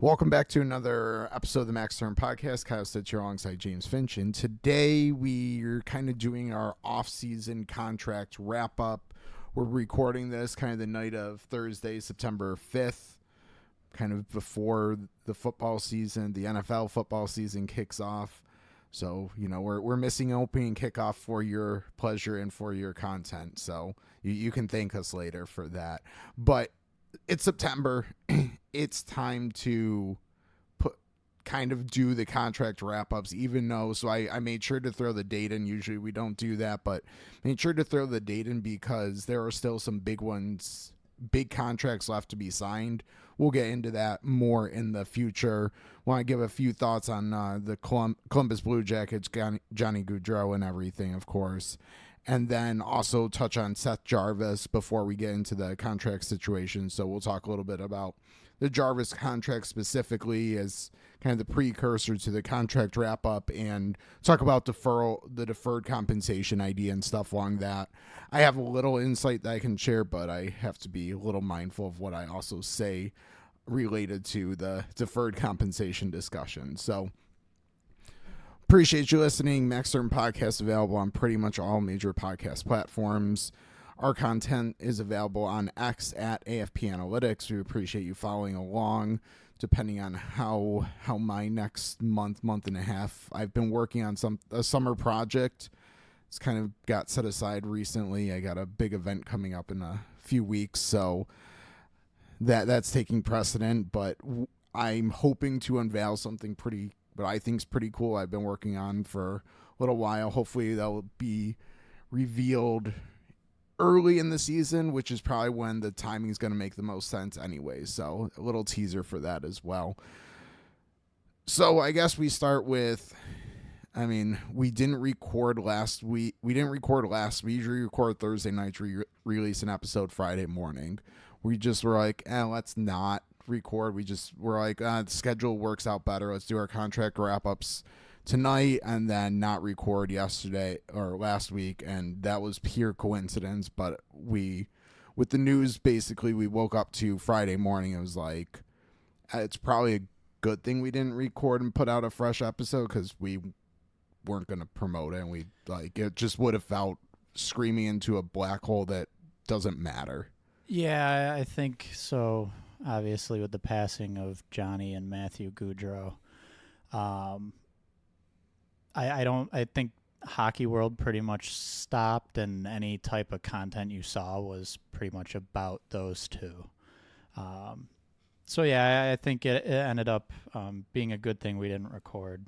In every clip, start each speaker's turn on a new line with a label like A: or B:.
A: Welcome back to another episode of the Max Term Podcast. Kyle sits here alongside James Finch, and today we're kind of doing our off-season contract wrap-up. We're recording this kind of the night of Thursday, September 5th, kind of before the football season, the NFL football season kicks off. So, you know, we're missing opening kickoff for your pleasure and for your content. So you can thank us later for that. But it's September. It's time to do the contract wrap-ups, even though, so I made sure to throw the date in. Usually we don't do that, but made sure to throw the date in because there are still some big contracts left to be signed. We'll get into that more in the future. Want to give a few thoughts on the Columbus Blue Jackets, Johnny Gaudreau and everything, of course. And then also touch on Seth Jarvis before we get into the contract situation. So we'll talk a little bit about the Jarvis contract specifically as kind of the precursor to the contract wrap up and talk about the deferred compensation idea and stuff along that. I have a little insight that I can share, but I have to be a little mindful of what I also say related to the deferred compensation discussion. So appreciate you listening. Max Term Podcast available on pretty much all major podcast platforms. Our content is available on X at AFP Analytics. We appreciate you following along. Depending on how my next month and a half, I've been working on a summer project. It's kind of got set aside recently. I got a big event coming up in a few weeks, so that's taking precedent. But I'm hoping to unveil something what I think is pretty cool. I've been working on for a little while. Hopefully that will be revealed early in the season, which is probably when the timing is going to make the most sense anyway. So a little teaser for that as well. So I guess we start with, we didn't record last week. We usually record Thursday nights, release an episode Friday morning. We just were like, let's not record. We're like, the schedule works out better. Let's do our contract wrap-ups tonight and then not record yesterday or last week, and that was pure coincidence. But with the news, basically we woke up to Friday morning. It was like, it's probably a good thing we didn't record and put out a fresh episode because we weren't going to promote it, and it just would have felt screaming into a black hole that doesn't matter.
B: Yeah, I think so. Obviously with the passing of Johnny and Matthew Gaudreau, I think hockey world pretty much stopped, and any type of content you saw was pretty much about those two. So yeah, I think it ended up being a good thing we didn't record.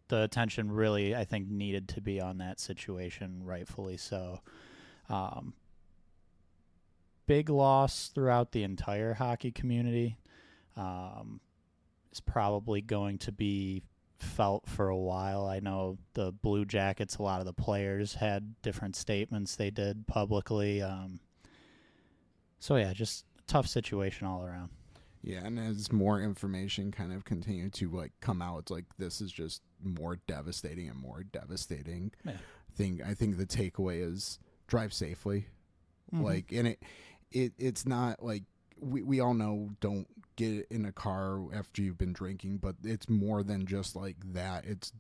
B: The attention really, I think, needed to be on that situation, rightfully so. Big loss throughout the entire hockey community. Is probably going to be felt for a while. I know the Blue Jackets, a lot of the players had different statements they did publicly. So yeah, just a tough situation all around.
A: Yeah, and as more information kind of continue to come out, it's like this is just more devastating and more devastating. Yeah. I think the takeaway is drive safely. Mm-hmm. And it's not like we all know don't get in a car after you've been drinking, but it's more than just like that. It's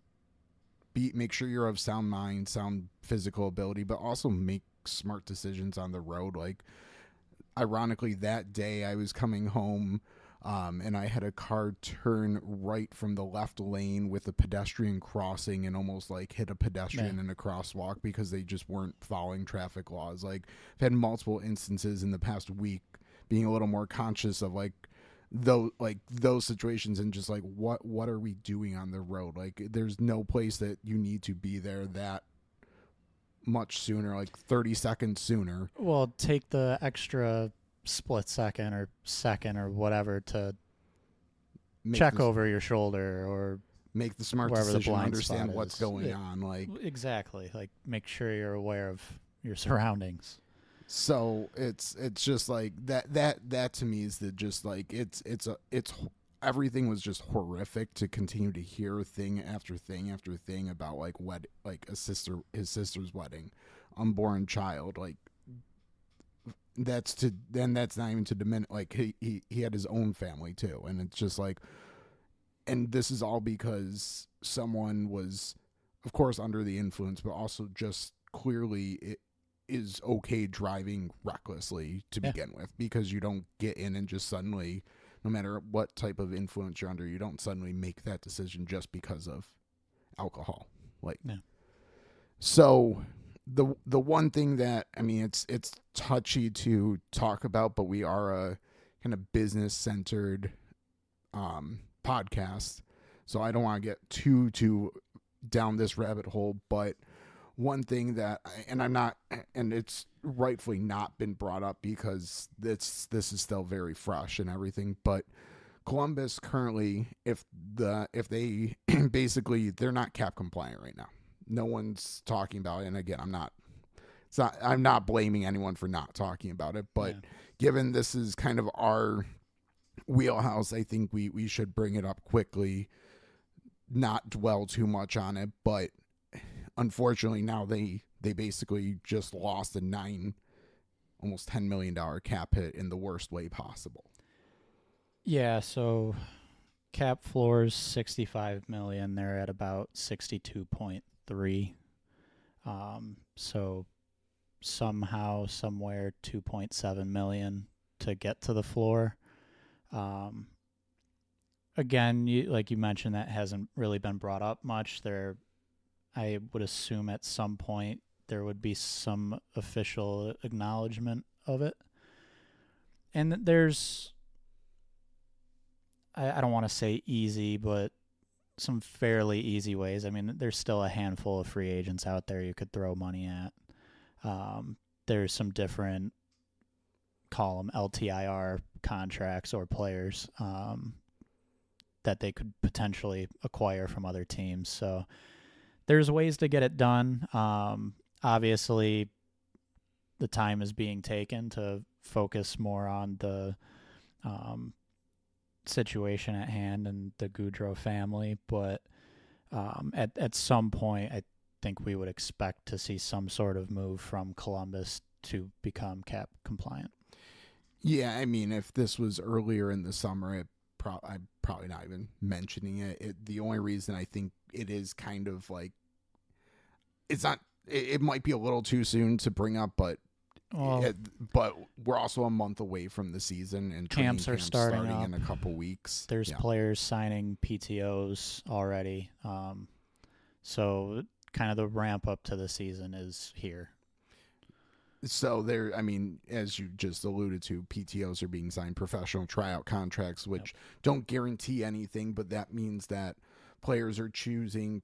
A: make sure you're of sound mind, sound physical ability, but also make smart decisions on the road. Like, ironically, that day I was coming home and I had a car turn right from the left lane with a pedestrian crossing and almost hit a pedestrian in a crosswalk because they just weren't following traffic laws. I've had multiple instances in the past week being a little more conscious of those situations and just what are we doing on the road? There's no place that you need to be there that much sooner, 30 seconds sooner.
B: Well, take the extra split second or whatever to check over your shoulder or
A: make the smart decision, understand what's going on.
B: Exactly. Make sure you're aware of your surroundings.
A: So it's just that to me is it's everything was just horrific to continue to hear thing after thing after thing about his sister's wedding, unborn child. that's not even to diminish, like he had his own family too, and it's just like, and this is all because someone was, of course, under the influence, but also just clearly it is okay driving recklessly to begin with, because you don't get in and just suddenly, no matter what type of influence you're under, you don't suddenly make that decision just because of alcohol. Like, so the one thing that, I mean, it's touchy to talk about, but we are a kind of business centered podcast, so I don't want to get too down this rabbit hole. But one thing that, and it's rightfully not been brought up because this is still very fresh and everything, but Columbus currently, if they basically, they're not cap compliant right now. No one's talking about it. And again, I'm not blaming anyone for not talking about it, but given this is kind of our wheelhouse, I think we should bring it up quickly, not dwell too much on it. But unfortunately now they basically just lost almost $10 million cap hit in the worst way possible.
B: Yeah, so cap floor's $65 million. They're at about 62.3. So somehow, somewhere, $2.7 million to get to the floor. Again, like you mentioned, that hasn't really been brought up much. I would assume at some point there would be some official acknowledgement of it. And there's, I don't want to say easy, but some fairly easy ways. I mean, there's still a handful of free agents out there you could throw money at. There's some different, call them LTIR contracts or players that they could potentially acquire from other teams. So there's ways to get it done. Obviously, the time is being taken to focus more on the situation at hand and the Gaudreau family, but at some point, I think we would expect to see some sort of move from Columbus to become cap compliant.
A: Yeah, I mean, if this was earlier in the summer, I'm probably not even mentioning it. The only reason I think it is kind of like, it's not, it might be a little too soon to bring up, but we're also a month away from the season, and
B: camps are starting
A: in a couple weeks.
B: There's players signing PTOs already. So kind of the ramp up to the season is here.
A: So I mean, as you just alluded to, PTOs are being signed, professional tryout contracts, which don't guarantee anything, but that means that players are choosing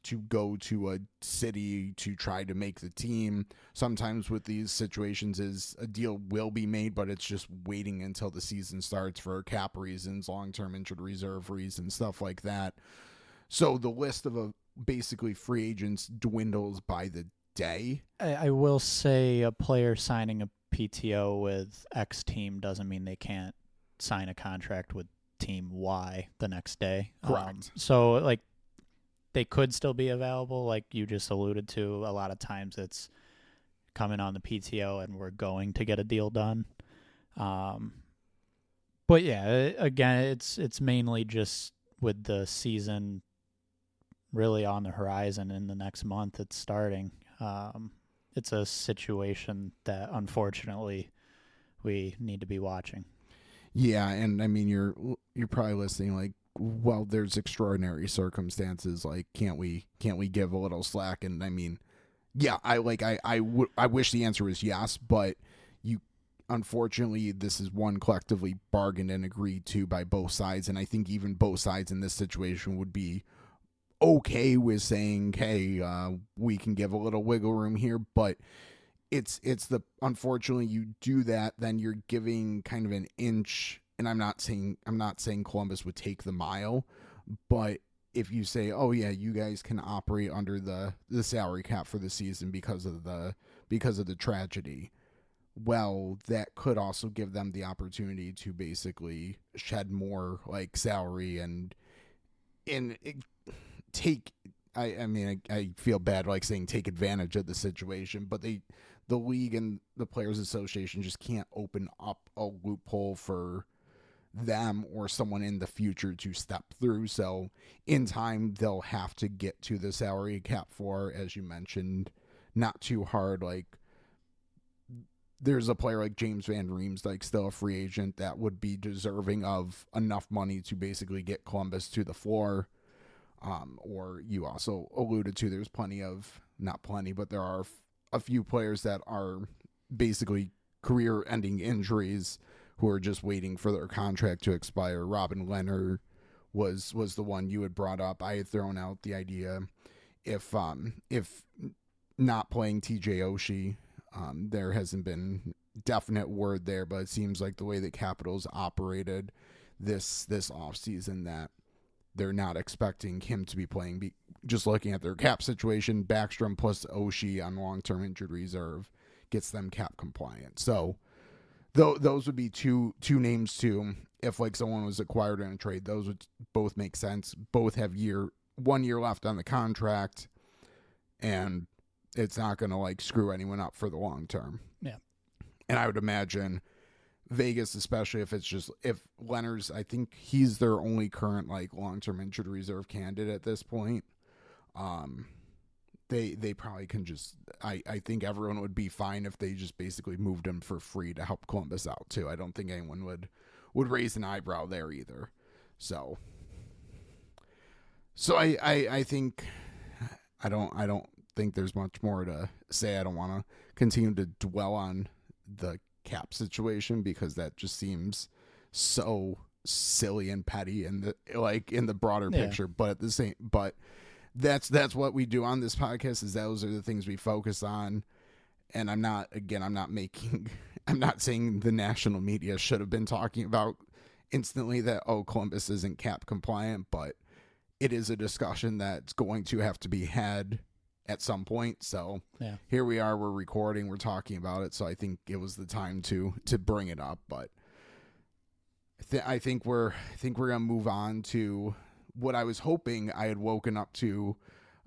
A: to go to a city to try to make the team. Sometimes with these situations is a deal will be made, but it's just waiting until the season starts for cap reasons, long-term injured reserve reasons, stuff like that. So the list of basically free agents dwindles by the day.
B: I will say a player signing a PTO with X team doesn't mean they can't sign a contract with team Y the next day.
A: Correct.
B: So like they could still be available, like you just alluded to. A lot of times it's coming on the PTO and we're going to get a deal done. But yeah, again, it's mainly just with the season really on the horizon in the next month it's starting. It's a situation that unfortunately we need to be watching.
A: Yeah, and I mean you're probably listening like, well, there's extraordinary circumstances, like can't we give a little slack? And I mean, yeah, I wish the answer was yes, but unfortunately this is one collectively bargained and agreed to by both sides, and I think even both sides in this situation would be okay with saying, hey, we can give a little wiggle room here, but it's unfortunately you do that, then you're giving kind of an inch. And I'm not saying Columbus would take the mile, but if you say, oh yeah, you guys can operate under the salary cap for the season because of the tragedy, well, that could also give them the opportunity to basically shed more like salary and take. I mean, I feel bad like saying take advantage of the situation, but the league and the Players Association just can't open up a loophole for them or someone in the future to step through. So in time, they'll have to get to the salary cap floor, as you mentioned, not too hard. Like, there's a player like James Van Riemsdyk, still a free agent, that would be deserving of enough money to basically get Columbus to the floor. Or you also alluded to, there's not plenty, but there are a few players that are basically career-ending injuries who are just waiting for their contract to expire. Robin Leonard was the one you had brought up. I had thrown out the idea, if not playing TJ Oshie, there hasn't been definite word there, but it seems like the way that Capitals operated this offseason, that they're not expecting him to be playing. Just looking at their cap situation, Backstrom plus Oshie on long-term injured reserve gets them cap compliant. So those would be two names too. If like someone was acquired in a trade, those would both make sense. Both have 1 year left on the contract, and it's not going to like screw anyone up for the long term.
B: Yeah.
A: And I would imagine Vegas, especially if Leonard's, I think he's their only current like long-term injured reserve candidate at this point. They probably can just, I think everyone would be fine if they just basically moved him for free to help Columbus out too. I don't think anyone would raise an eyebrow there either. So I think I don't think there's much more to say. I don't want to continue to dwell on the cap situation because that just seems so silly and petty in the broader picture. But that's what we do on this podcast, is those are the things we focus on. And I'm not saying the national media should have been talking about instantly that, Columbus isn't cap compliant, but it is a discussion that's going to have to be had at some point. So Here we are, we're recording, we're talking about it. So I think it was the time to bring it up. But I think we're gonna move on to what I was hoping I had woken up to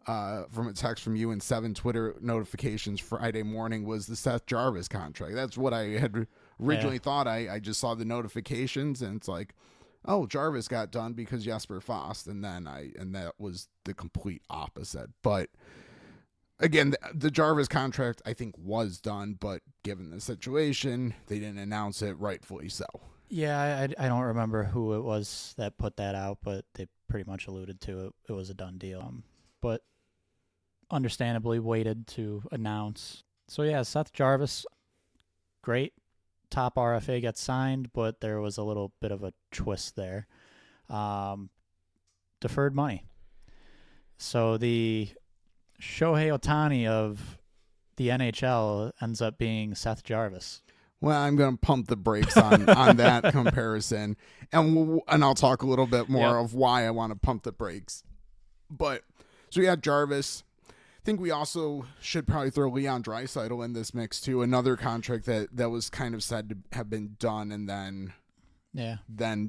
A: from a text from you and 7 Twitter notifications Friday morning, was the Seth Jarvis contract. That's what I had originally thought. I just saw the notifications and it's like, oh, Jarvis got done because Jesper Fast, and that was the complete opposite. But again, the Jarvis contract I think was done, but given the situation, they didn't announce it, rightfully so.
B: Yeah, I don't remember who it was that put that out, but they pretty much alluded to it. It was a done deal. But understandably waited to announce. So yeah, Seth Jarvis, great. Top RFA gets signed, but there was a little bit of a twist there. Deferred money. So the Shohei Ohtani of the NHL ends up being Seth Jarvis.
A: Well, I'm going to pump the brakes on that comparison, and I'll talk a little bit more of why I want to pump the brakes. But so we had Jarvis. I think we also should probably throw Leon Draisaitl in this mix too. Another contract that was kind of said to have been done and then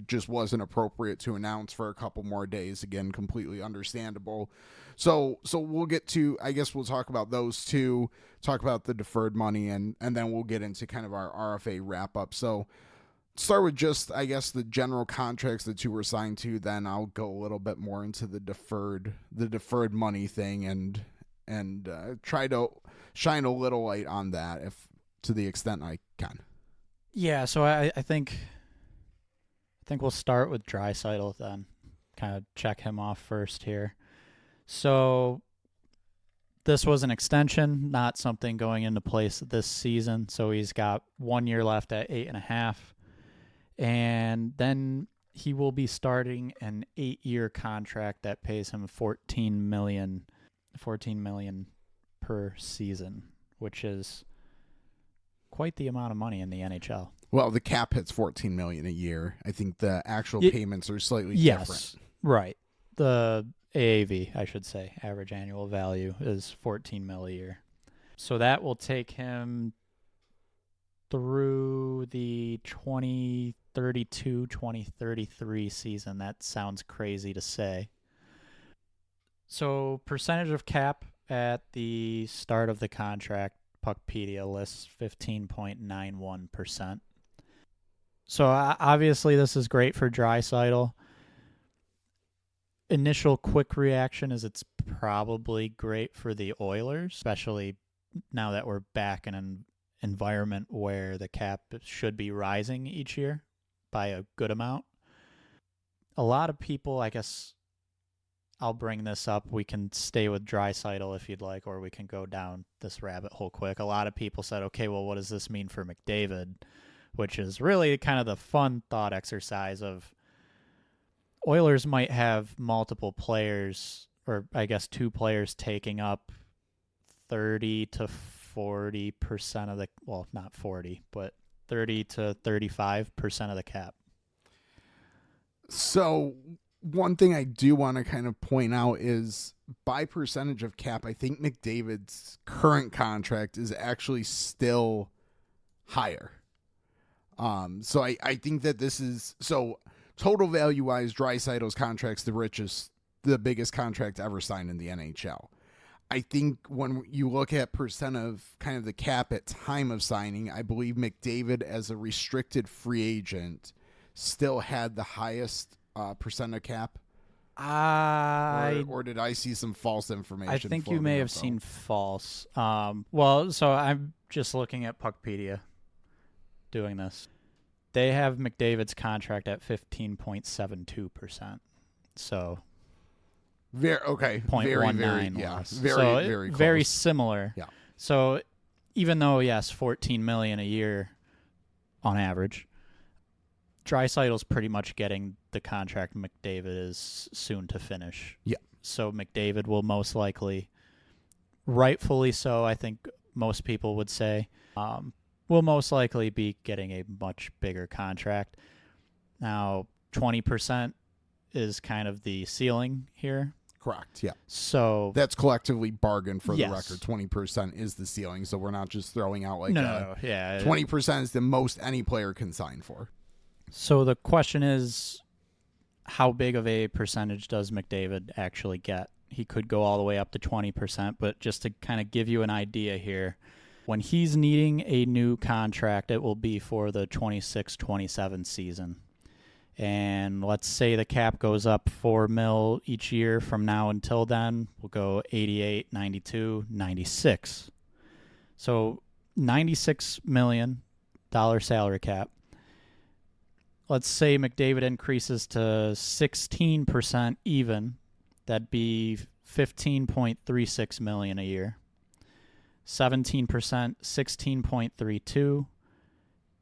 A: just wasn't appropriate to announce for a couple more days. Again, completely understandable. So we'll get to, I guess we'll talk about those two, talk about the deferred money, and then we'll get into kind of our RFA wrap up. So start with just, I guess, the general contracts the two were signed to, then I'll go a little bit more into the deferred money thing and try to shine a little light on that if to the extent I can.
B: Yeah, so I think we'll start with Draisaitl then. Kind of check him off first here. So this was an extension, not something going into place this season. So he's got 1 year left at 8.5. And then he will be starting an 8-year contract that pays him $14 million per season, which is quite the amount of money in the NHL.
A: Well, the cap hits $14 million a year. I think the actual payments are slightly different.
B: Right. The AAV, I should say, average annual value, is $14 million a year. So that will take him through the 2032-2033 season. That sounds crazy to say. So percentage of cap at the start of the contract, Puckpedia lists 15.91%. So obviously this is great for Draisaitl. Initial quick reaction is it's probably great for the Oilers, especially now that we're back in an environment where the cap should be rising each year by a good amount. A lot of people, I guess I'll bring this up. We can stay with Draisaitl if you'd like, or we can go down this rabbit hole quick. A lot of people said, okay, well, what does this mean for McDavid? Which is really kind of the fun thought exercise of Oilers might have multiple players, or I guess 2 players taking up 30 to 40% of the, well, not 40, but 30 to 35% of the cap.
A: So one thing I do want to kind of point out is by percentage of cap, I think McDavid's current contract is actually still higher. So I think that this is, so total value wise, Draisaitl's contract's the biggest contract ever signed in the NHL. I think when you look at percent of kind of the cap at time of signing, I believe McDavid as a restricted free agent still had the highest percent of cap. Or did I see some false information?
B: I think you may have seen false. Well, so I'm just looking at Puckpedia doing this. They have McDavid's contract at 15.72%. So
A: very
B: 0.19
A: yeah,
B: less.
A: Very close.
B: Very similar.
A: Yeah.
B: So even though yes, $14 million a year on average, Draisaitl's pretty much getting the contract McDavid is soon to finish.
A: Yeah.
B: So McDavid will most likely, rightfully so, I think most people would say, will most likely be getting a much bigger contract. Now, 20% is kind of the ceiling here.
A: Correct, yeah.
B: So
A: that's collectively bargained for
B: yes.
A: the record. 20% is the ceiling, so we're not just throwing out like
B: no, yeah.
A: 20% is the most any player can sign for.
B: So the question is, how big of a percentage does McDavid actually get? He could go all the way up to 20%, but just to kind of give you an idea here, when he's needing a new contract, it will be for the 26-27 season. And let's say the cap goes up $4 million each year from now until then. We'll go 88, 92, 96. So $96 million salary cap. Let's say McDavid increases to 16% even. That'd be $15.36 million a year. 17%, $16.32.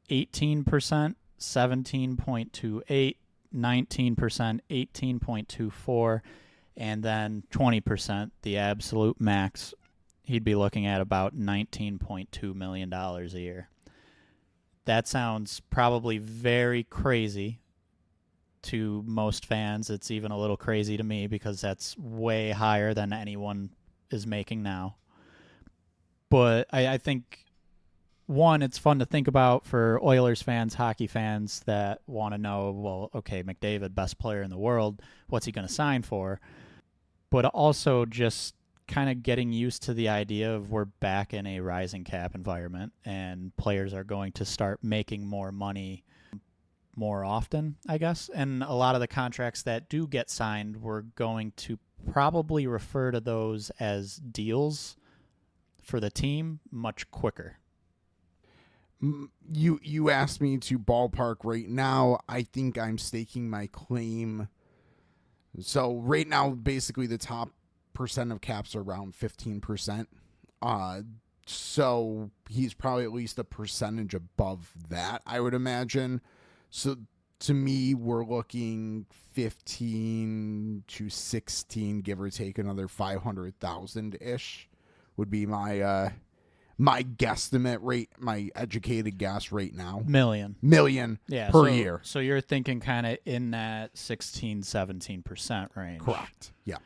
B: 18%, $17.28, 19%, $18.24, and then 20%, the absolute max, he'd be looking at about $19.2 million a year. That sounds probably very crazy to most fans. It's even a little crazy to me because that's way higher than anyone is making now. But I think, one, it's fun to think about for Oilers fans, hockey fans that want to know, well, okay, McDavid, best player in the world, what's he going to sign for? But also just kind of getting used to the idea of we're back in a rising cap environment and players are going to start making more money more often, I guess. And a lot of the contracts that do get signed, we're going to probably refer to those as deals for the team much quicker.
A: You asked me to ballpark right now. I think I'm staking my claim. So right now, basically the top percent of caps are around 15%. So he's probably at least a percentage above that, I would imagine. So to me, we're looking 15 to 16, give or take another 500,000 ish would be my guesstimate rate, my educated guess right now.
B: Million
A: yeah, per year.
B: So you're thinking kind of in that 16-17% range.
A: Correct. Yeah.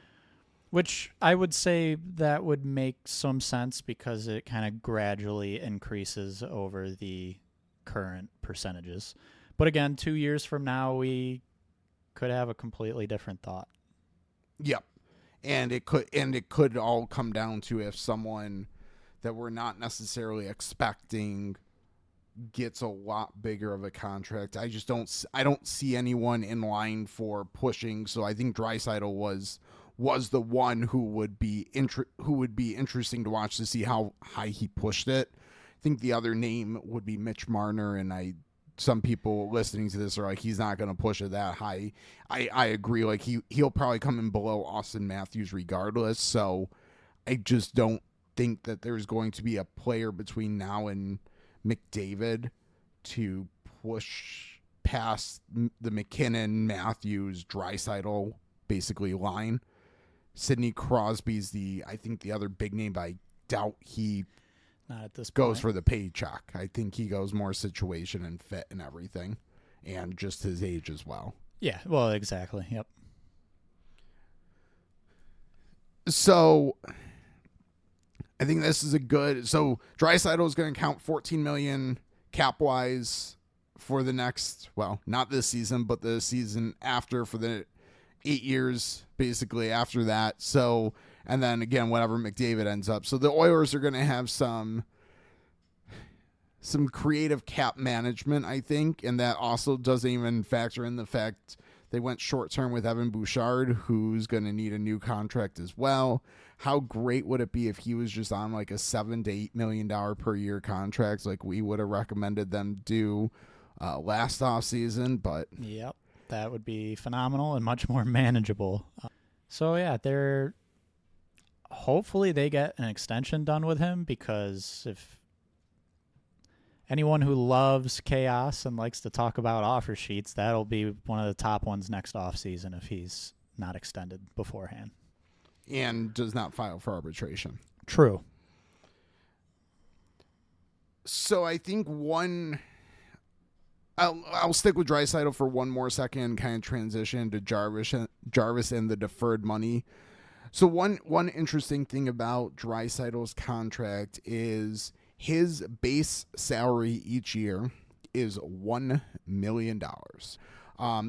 B: Which I would say that would make some sense because it kind of gradually increases over the current percentages. But again, 2 years from now, we could have a completely different thought.
A: Yep. And it could all come down to if someone that we're not necessarily expecting gets a lot bigger of a contract. I don't see anyone in line for pushing. So I think Draisaitl was the one who would be interesting to watch to see how high he pushed it. I think the other name would be Mitch Marner, and some people listening to this are like, he's not going to push it that high. I agree. Like he'll probably come in below Austin Matthews regardless. So I just don't think that there's going to be a player between now and McDavid to push past the McKinnon, Matthews, Draisaitl basically line. Sidney Crosby's I think the other big name, but I doubt he
B: not at this
A: goes
B: point.
A: for the paycheck. I think he goes more situation and fit and everything, and just his age as well.
B: Yeah, well, exactly. Yep.
A: So I think this is so Draisaitl is going to count $14 million cap wise for the next, well, not this season, but the season after, for the 8 years basically after that. So, and then again, whatever McDavid ends up. So the Oilers are going to have some creative cap management, I think, and that also doesn't even factor in the fact they went short term with Evan Bouchard, who's going to need a new contract as well. How great would it be if he was just on like a $7 to $8 million per year contract, like we would have recommended them do last offseason? But
B: yep, that would be phenomenal and much more manageable. So yeah, hopefully they get an extension done with him, because if anyone who loves chaos and likes to talk about offer sheets, that'll be one of the top ones next offseason if he's not extended beforehand.
A: And does not file for arbitration.
B: True. So
A: I think I'll stick with Draisaitl for one more second and kind of transition to Jarvis and the deferred money. So one interesting thing about Draisaitl's contract is his base salary each year is $1 million.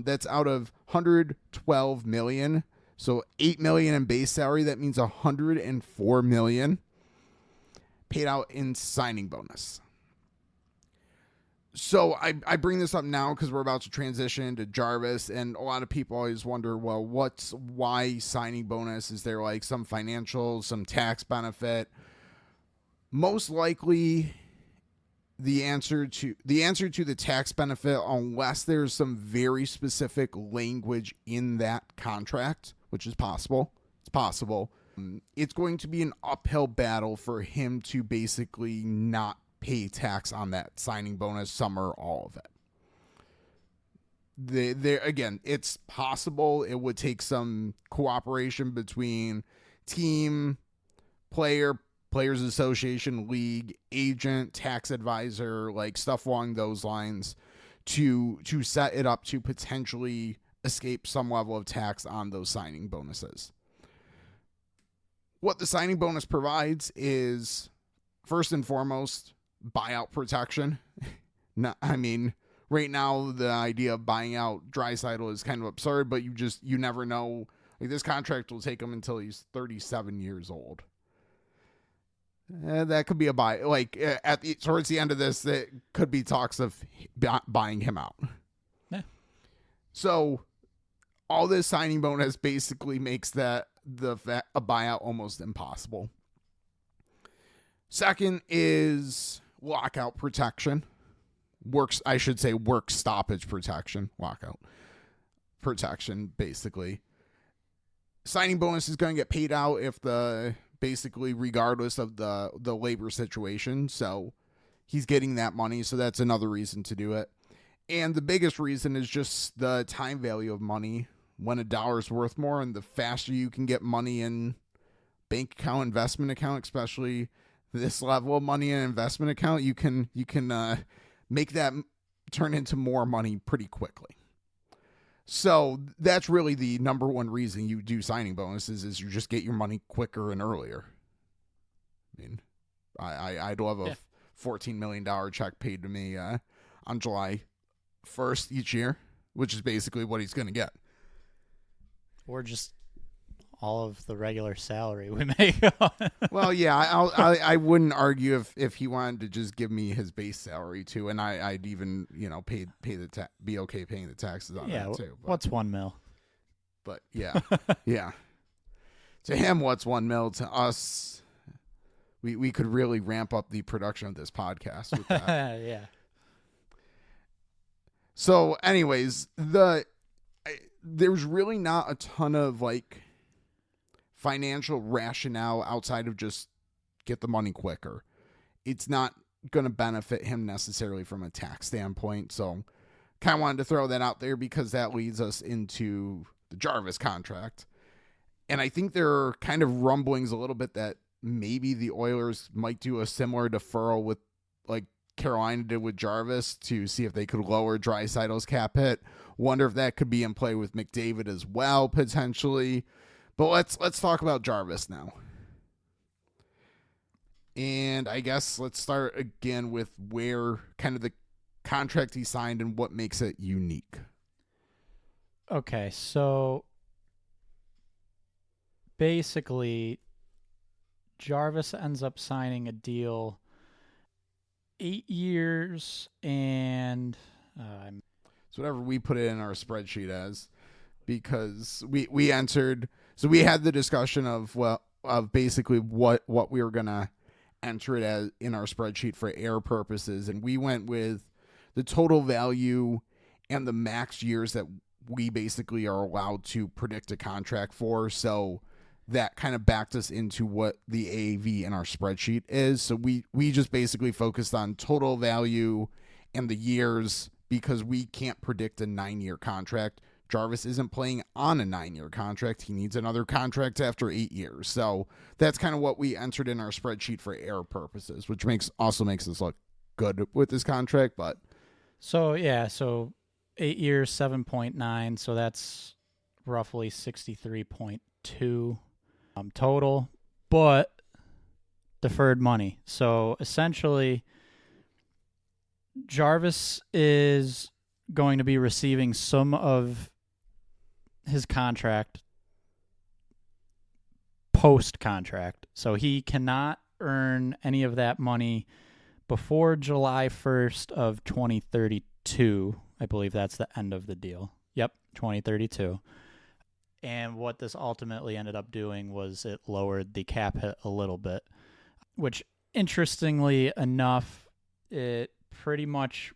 A: That's out of $112 million. So $8 million in base salary. That means $104 million paid out in signing bonus. So I bring this up now because we're about to transition to Jarvis, and a lot of people always wonder, well, why signing bonus? Is there like some financial, some tax benefit? Most likely the answer to the tax benefit, unless there's some very specific language in that contract, which is possible. It's possible. It's going to be an uphill battle for him to basically not pay tax on that signing bonus, some or all of it. Again, it's possible. It would take some cooperation between team, players association, league, agent, tax advisor, like stuff along those lines, to set it up to potentially escape some level of tax on those signing bonuses. What the signing bonus provides is, first and foremost, buyout protection. Right now the idea of buying out Draisaitl is kind of absurd, but you never know. Like, this contract will take him until he's 37 years old. That could be a buy. Like, towards the end of this, it could be talks of buying him out.
B: Yeah.
A: So all this signing bonus basically makes a buyout almost impossible. Second is lockout protection. Work stoppage protection. Lockout protection, basically. Signing bonus is going to get paid out basically regardless of the labor situation. So he's getting that money. So that's another reason to do it. And the biggest reason is just the time value of money. When a dollar is worth more, and the faster you can get money in bank account, investment account, especially this level of money in an investment account, you can make that turn into more money pretty quickly. So that's really the number one reason you do signing bonuses, is you just get your money quicker and earlier. I'd love a $14 million check paid to me on July 1st each year, which is basically what he's going to get.
B: Or just all of the regular salary we make.
A: Well, yeah, I wouldn't argue if he wanted to just give me his base salary too, and I'd even be okay paying the taxes on that too. But,
B: what's $1 million?
A: But yeah, yeah. To him, what's $1 million? To us, we could really ramp up the production of this podcast with that.
B: Yeah.
A: So, anyways, there's really not a ton of like financial rationale outside of just get the money quicker. It's not going to benefit him necessarily from a tax standpoint. So, kind of wanted to throw that out there because that leads us into the Jarvis contract. And I think there are kind of rumblings a little bit that maybe the Oilers might do a similar deferral with like Carolina did with Jarvis to see if they could lower Draisaitl's cap hit. Wonder if that could be in play with McDavid as well, potentially. But let's talk about Jarvis now. And I guess let's start again with where kind of the contract he signed and what makes it unique.
B: Okay, so basically, Jarvis ends up signing a deal 8 years and
A: it's whatever we put it in our spreadsheet as, because we entered. So we had the discussion of basically what we were gonna enter it as in our spreadsheet for air purposes, and we went with the total value and the max years that we basically are allowed to predict a contract for. So that kind of backed us into what the AAV in our spreadsheet is. So we just basically focused on total value and the years because we can't predict a 9-year contract. Jarvis isn't playing on a 9-year contract. He needs another contract after 8 years. So that's kind of what we entered in our spreadsheet for air purposes, which also makes us look good with this contract. But
B: so 8 years, 7.9. So that's roughly 63.2 total, but deferred money. So essentially, Jarvis is going to be receiving some of his contract post-contract. So he cannot earn any of that money before July 1st of 2032. I believe that's the end of the deal. Yep, 2032. And what this ultimately ended up doing was it lowered the cap hit a little bit, which, interestingly enough, it pretty much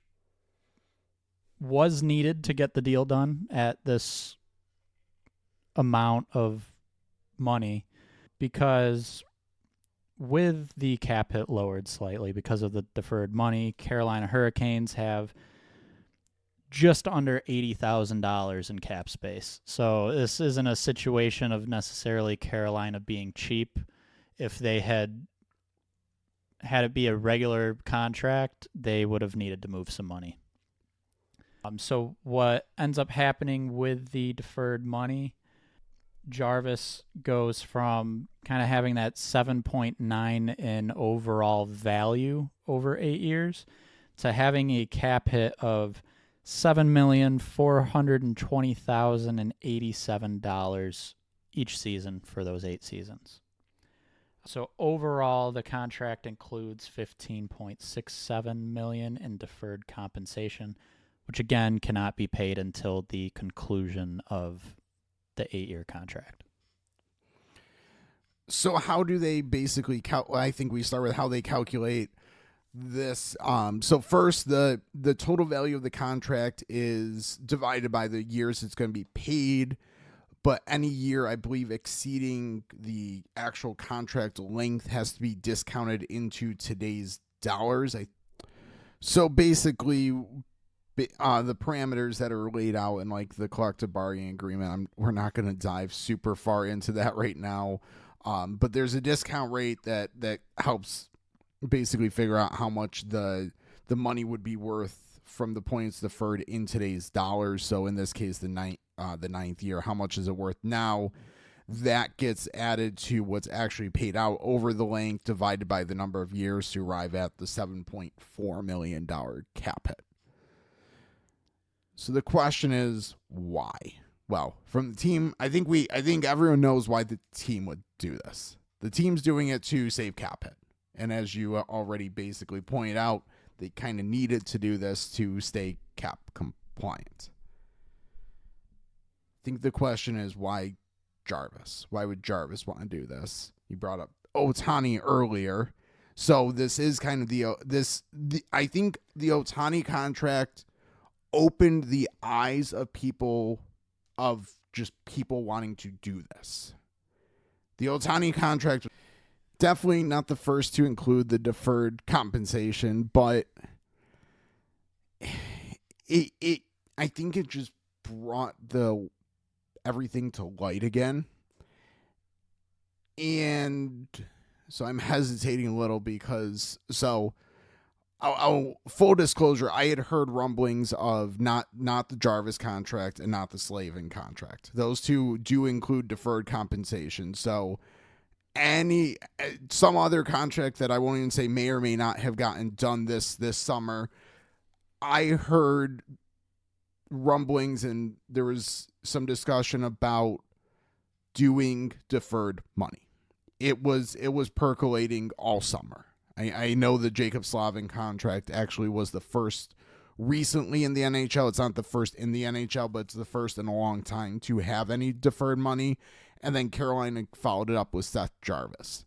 B: was needed to get the deal done at this amount of money, because with the cap hit lowered slightly because of the deferred money, Carolina Hurricanes have just under $80,000 in cap space. So this isn't a situation of necessarily Carolina being cheap. If they had it be a regular contract, they would have needed to move some money. So what ends up happening with the deferred money, Jarvis goes from kind of having that 7.9 in overall value over 8 years to having a cap hit of $7,420,087 each season for those 8 seasons. So overall, the contract includes $15.67 million in deferred compensation, which again cannot be paid until the conclusion of the 8-year contract.
A: So how do they basically I think we start with how they calculate this. So first, the total value of the contract is divided by the years it's going to be paid, but any year, I believe, exceeding the actual contract length has to be discounted into today's dollars. So basically, the parameters that are laid out in like the collective bargaining agreement, we're not going to dive super far into that right now. But there's a discount rate that helps basically figure out how much the money would be worth from the point it's deferred in today's dollars. So in this case, the ninth year, how much is it worth now? That gets added to what's actually paid out over the length, divided by the number of years to arrive at the $7.4 million cap hit. So the question is, why? well, from the team, I think everyone knows why the team would do this. The team's doing it to save cap hit. And as you already basically pointed out, they kind of needed to do this to stay cap compliant. I think the question is, why Jarvis? Why would Jarvis want to do this? You brought up Ohtani earlier. So this is kind of I think the Ohtani contract opened the eyes of people wanting to do this. The Ohtani contract, definitely not the first to include the deferred compensation, but I think it just brought everything to light again. And so I'm hesitating a little because, full disclosure, I had heard rumblings of not the Jarvis contract and not the Slavin contract. Those two do include deferred compensation. So some other contract that I won't even say may or may not have gotten done this summer, I heard rumblings and there was some discussion about doing deferred money. It was percolating all summer. I know the Jacob Slavin contract actually was the first recently in the NHL. It's not the first in the NHL, but it's the first in a long time to have any deferred money. And then Carolina followed it up with Seth Jarvis.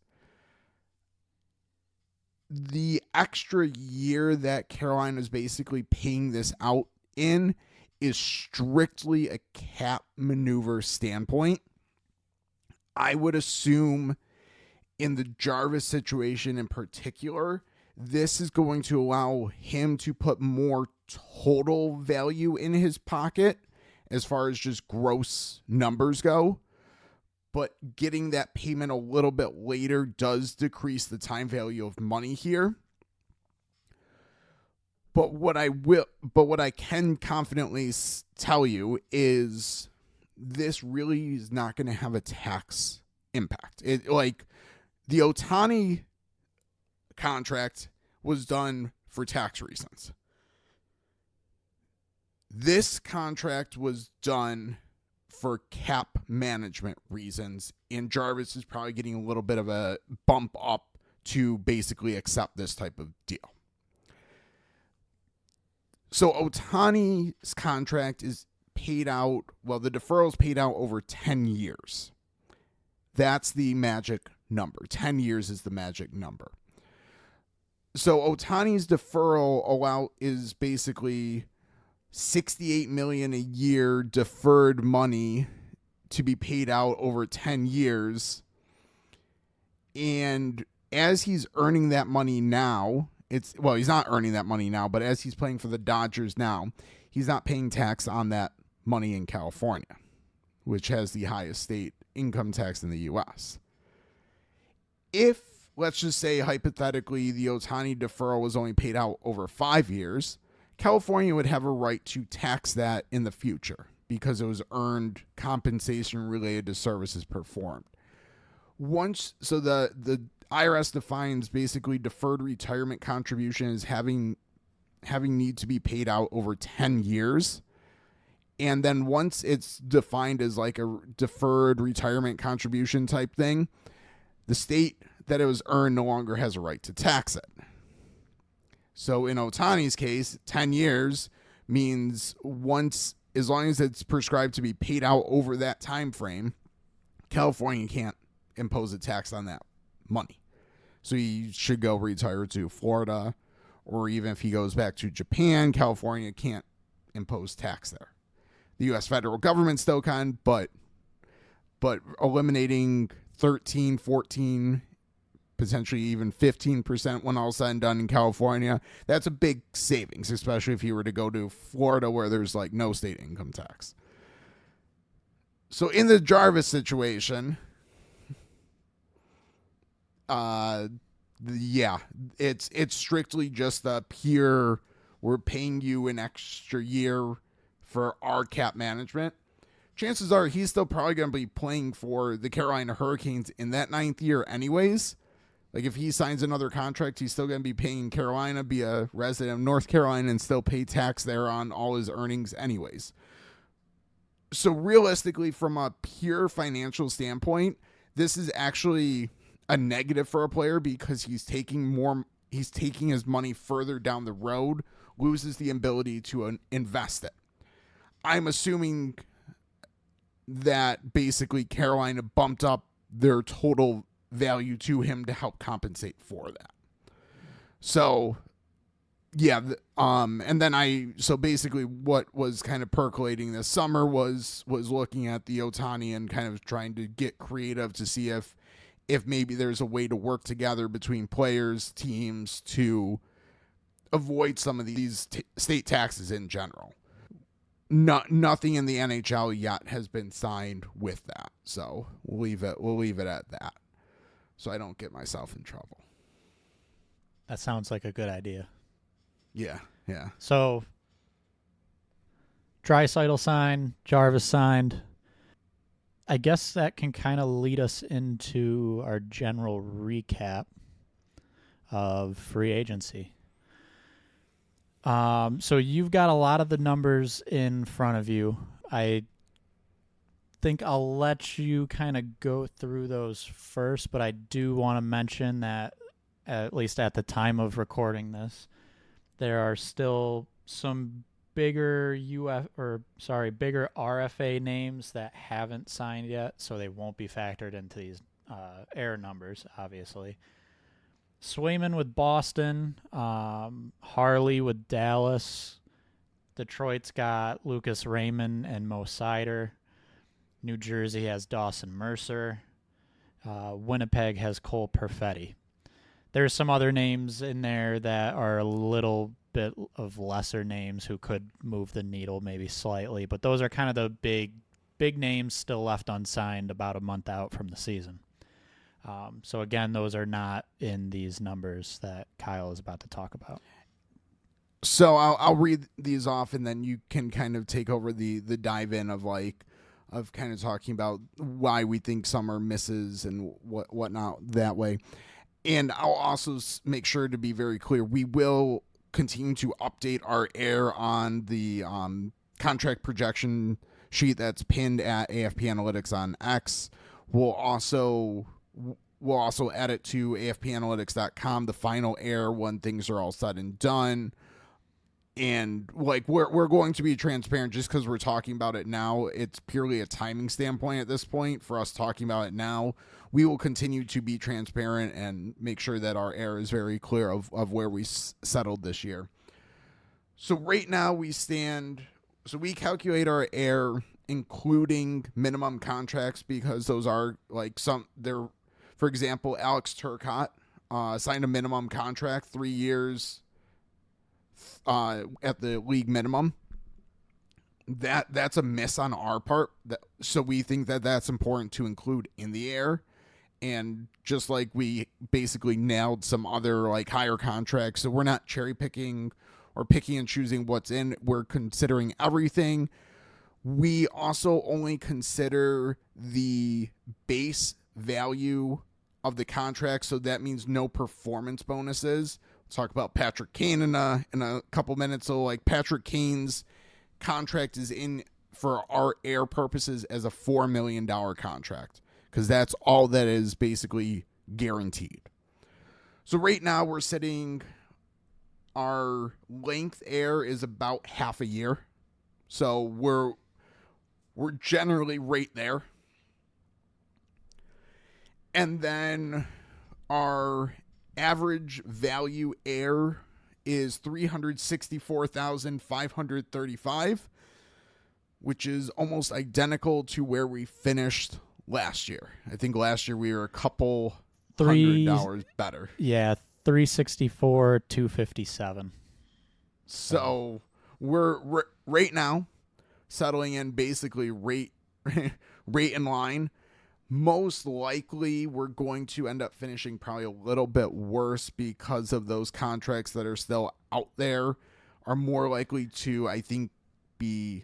A: The extra year that Carolina is basically paying this out in is strictly a cap maneuver standpoint. I would assume in the Jarvis situation in particular, this is going to allow him to put more total value in his pocket as far as just gross numbers go. But getting that payment a little bit later does decrease the time value of money here. But what I can confidently tell you is this really is not going to have a tax impact. The Ohtani contract was done for tax reasons. This contract was done for cap management reasons, and Jarvis is probably getting a little bit of a bump up to basically accept this type of deal. So Ohtani's contract is paid out, the deferral is paid out over 10 years. That's the magic number. 10 years is the magic number. So Ohtani's deferral is basically $68 million a year deferred money to be paid out over 10 years. And as he's earning that money now, he's not earning that money now, but as he's playing for the Dodgers now, he's not paying tax on that money in California, which has the highest state income tax in the U.S. If, let's just say hypothetically, the Ohtani deferral was only paid out over 5 years, California would have a right to tax that in the future because it was earned compensation related to services performed. The IRS defines basically deferred retirement contribution as having need to be paid out over 10 years. And then once it's defined as like a deferred retirement contribution type thing, the state that it was earned no longer has a right to tax it. So in Ohtani's case, 10 years means as long as it's prescribed to be paid out over that time frame, California can't impose a tax on that money. So he should go retire to Florida, or even if he goes back to Japan, California can't impose tax there. The U.S. federal government still can, but eliminating 13, 14, potentially even 15% when all said and done in California, that's a big savings, especially if you were to go to Florida where there's like no state income tax. So in the Jarvis situation, it's strictly just the pure, we're paying you an extra year for our cap management. Chances are he's still probably going to be playing for the Carolina Hurricanes in that 9th year anyways. Like if he signs another contract, he's still going to be paying Carolina, be a resident of North Carolina, and still pay tax there on all his earnings anyways. So realistically, from a pure financial standpoint, this is actually a negative for a player because he's taking his money further down the road, loses the ability to invest it. I'm assuming that basically Carolina bumped up their total value to him to help compensate for that. So yeah, and then so basically what was kind of percolating this summer was looking at the Ohtani and kind of trying to get creative to see if maybe there's a way to work together between players, teams to avoid some of these state taxes in general. Nothing in the NHL yet has been signed with that, so we'll leave it at that, so I don't get myself in trouble.
B: That sounds like a good idea.
A: Yeah.
B: So, Draisaitl signed, Jarvis signed. I guess that can kind of lead us into our general recap of free agency. So you've got a lot of the numbers in front of you. I think I'll let you kind of go through those first, but I do want to mention that at least at the time of recording this, there are still some bigger bigger RFA names that haven't signed yet, so they won't be factored into these air numbers, obviously. Swayman with Boston, Harley with Dallas. Detroit's got Lucas Raymond and Mo Sider. New Jersey has Dawson Mercer. Winnipeg has Cole Perfetti. There's some other names in there that are a little bit of lesser names who could move the needle maybe slightly, but those are kind of the big names still left unsigned about a month out from the season. So again, those are not in these numbers that Kyle is about to talk about.
A: So I'll read these off, and then you can kind of take over the dive in of kind of talking about why we think some are misses and whatnot that way. And I'll also make sure to be very clear, we will continue to update our air on the contract projection sheet that's pinned at AFP Analytics on X. We'll also add it to afpanalytics.com, the final air when things are all said and done. And we're going to be transparent just because we're talking about it now. It's purely a timing standpoint at this point for us talking about it now. We will continue to be transparent and make sure that our air is very clear of where we settled this year. So right now we calculate our air including minimum contracts because those are for example, Alex Turcotte signed a minimum contract, 3 years at the league minimum. That's a miss on our part. So we think that that's important to include in the air. And just like we basically nailed some other higher contracts, so we're not cherry picking or picking and choosing what's in. We're considering everything. We also only consider the base value of the contract, so that means no performance bonuses. We'll talk about Patrick Kane in a couple minutes. So Patrick Kane's contract is in for our air purposes as a $4 million contract because that's all that is basically guaranteed. So right now we're sitting, our length air is about half a year. So we're generally right there. And then our average value air is $364,535, which is almost identical to where we finished last year. I think last year we were a couple $100 better.
B: Yeah, 364,257.
A: So we're right now settling in basically rate in line. Most likely, we're going to end up finishing probably a little bit worse because of those contracts that are still out there are more likely to, I think, I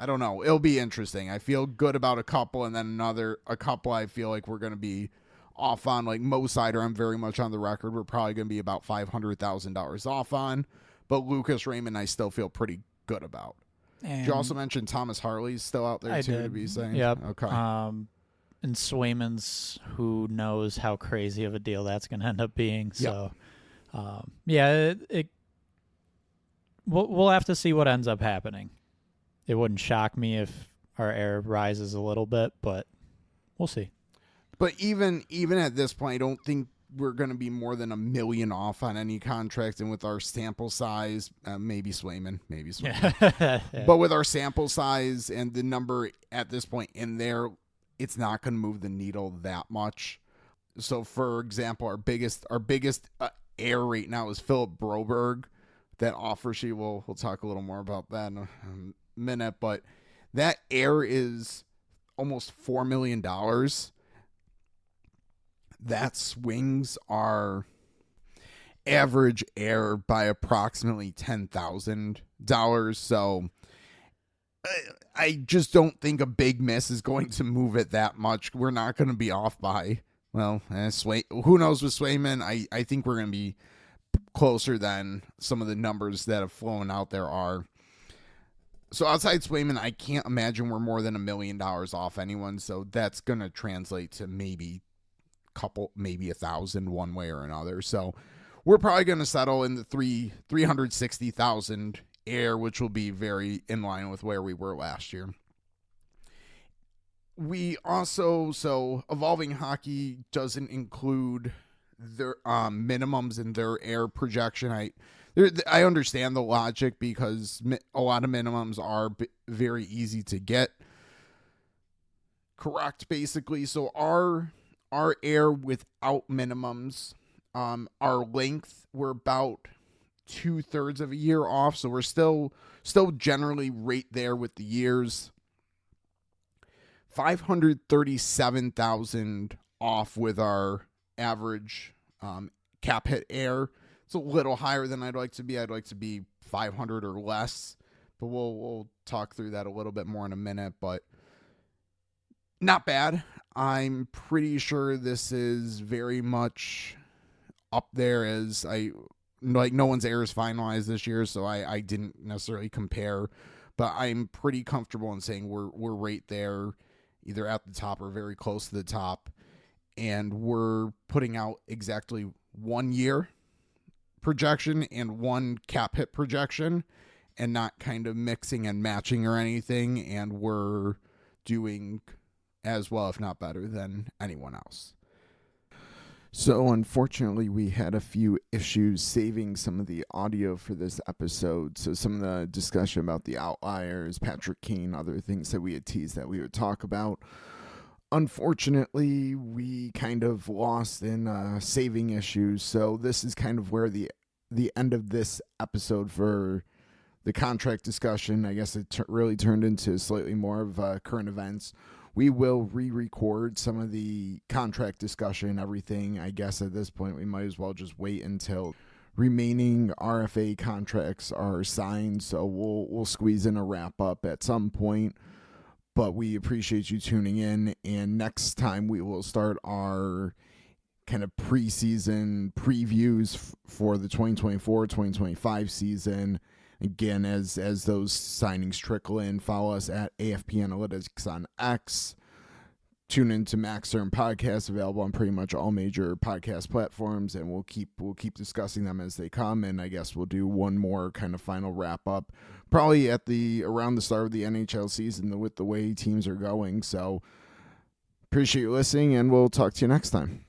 A: don't know. It'll be interesting. I feel good about a couple, and then a couple I feel like we're going to be off on. Like Mo Sider, I'm very much on the record. We're probably going to be about $500,000 off on. But Lucas Raymond, I still feel pretty good about.
B: And
A: Did you also mention Thomas Harley's still out there too to be saying?
B: Yep.
A: Okay.
B: And Swayman's, who knows how crazy of a deal that's going to end up being. So, we'll have to see what ends up happening. It wouldn't shock me if our air rises a little bit, but we'll see.
A: But even at this point, I don't think we're going to be more than $1 million off on any contract. And with our sample size, maybe Swayman.
B: Yeah.
A: But with our sample size and the number at this point in there, it's not going to move the needle that much. So, for example, our biggest air right now is Philip Broberg. That offer sheet, we'll talk a little more about that in a minute. But that air is almost $4 million. That swings our average air by approximately $10,000. So I just don't think a big miss is going to move it that much. We're not going to be off by, who knows with Swayman. I think we're going to be closer than some of the numbers that have flown out there are. So outside Swayman, I can't imagine we're more than $1 million off anyone. So that's going to translate to maybe $1,000 one way or another. So we're probably going to settle in the 360,000 air, which will be very in line with where we were last year. We also, Evolving Hockey doesn't include their minimums in their air projection. I understand the logic because a lot of minimums are very easy to get correct, basically. So our air without minimums, our length, we're about 2/3 of a year off. So we're still generally right there with the years. 537,000 off with our average cap hit air. It's a little higher than I'd like to be. I'd like to be 500 or less, but we'll talk through that a little bit more in a minute. But not bad. I'm pretty sure this is very much up there as no one's air is finalized this year, so I didn't necessarily compare, but I'm pretty comfortable in saying we're right there, either at the top or very close to the top, and we're putting out exactly 1 year projection and one cap hit projection, and not kind of mixing and matching or anything, and we're doing as well, if not better, than anyone else. So unfortunately, we had a few issues saving some of the audio for this episode. So some of the discussion about the outliers, Patrick Kane, other things that we had teased that we would talk about. Unfortunately, we kind of lost in saving issues. So this is kind of where the end of this episode for the contract discussion. I guess it really turned into slightly more of current events. We will re-record some of the contract discussion, everything. I guess at this point we might as well just wait until remaining RFA contracts are signed. So we'll squeeze in a wrap up at some point. But we appreciate you tuning in. And next time we will start our kind of preseason previews for the 2024-2025 season. Again, as those signings trickle in, follow us at AFP Analytics on X. Tune into Max Stern Podcast, available on pretty much all major podcast platforms, and we'll keep discussing them as they come. And I guess we'll do one more kind of final wrap up, probably around the start of the NHL season with the way teams are going. So appreciate you listening, and we'll talk to you next time.